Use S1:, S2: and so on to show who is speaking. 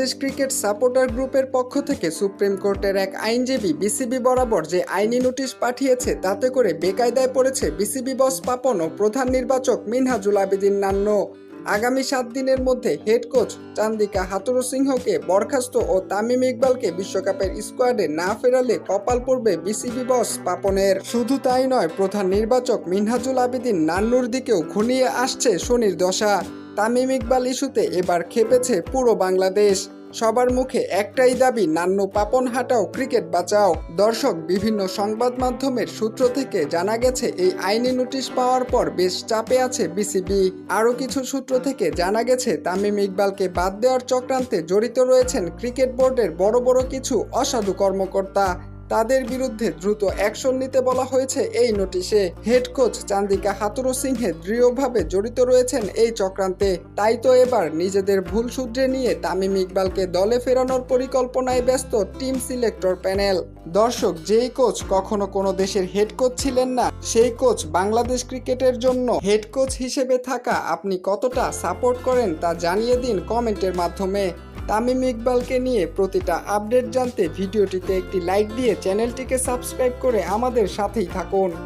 S1: Bangladesh cricket supporter গ্রুপের পক্ষ থেকে সুপ্রিম কোর্টের এক আইনজীবী বিসিবি বরাবর যে আইনি নোটিশ পাঠিয়েছে তাতে করে বেকায়দায় পড়েছে বিসিবি বস পাপন ও প্রধান নির্বাচক মিনহাজুল আবেদীন নান্ন। আগামী 7 দিনের মধ্যে হেড কোচ চান্দিকা হাথুরুসিংহকে বরখাস্ত ও তামিম ইকবালকে বিশ্বকাপের স্কোয়াডে না ফেরালে কপাল পড়বে বিসিবি বস পাপনের। শুধু তাই নয়, প্রধান নির্বাচক মিনহাজুল আবেদীন নান্নুর দিকেও ঘনিয়ে আসছে শনির দশা। তামিম ইকবাল ইস্যুতে এবার খেপেছে পুরো বাংলাদেশ। সবার মুখে একটাই দাবি, নান্নু পাপন হাটাও, ক্রিকেট বাঁচাও। দর্শক, বিভিন্ন সংবাদ মাধ্যমের সূত্র থেকে জানা গেছে এই আইনি নোটিশ পাওয়ার পর বেশ চাপে আছে বিসিবি। আরও কিছু সূত্র থেকে জানা গেছে তামিম ইকবালকে বাদ দেওয়ার চক্রান্তে জড়িত রয়েছেন ক্রিকেট বোর্ডের বড় বড় কিছু অসাধু কর্মকর্তা। তাদের বিরুদ্ধে দ্রুত অ্যাকশন নিতে বলা হয়েছে এই নোটিশে। হেড কোচ চান্দিকা হাথুরুসিংহে দৃঢ়ভাবে জড়িত রয়েছেন এই চক্রান্তে। তাই তো এবার নিজেদের ভুল শুধরে নিয়ে তামিম ইকবালকে দলে ফেরানোর পরিকল্পনায় ব্যস্ত টিম সিলেক্টর প্যানেল। দর্শক, যেই কোচ কখনো কোনো দেশের হেড কোচ ছিলেন না, সেই কোচ বাংলাদেশ ক্রিকেটের জন্য হেড কোচ হিসেবে থাকা আপনি কতটা সাপোর্ট করেন তা জানিয়ে দিন কমেন্টের মাধ্যমে। তামিম ইকবালকে নিয়ে প্রতিটা আপডেট জানতে ভিডিওটিতে একটি লাইক দিয়ে চ্যানেলটিকে সাবস্ক্রাইব করে আমাদের সাথেই থাকুন।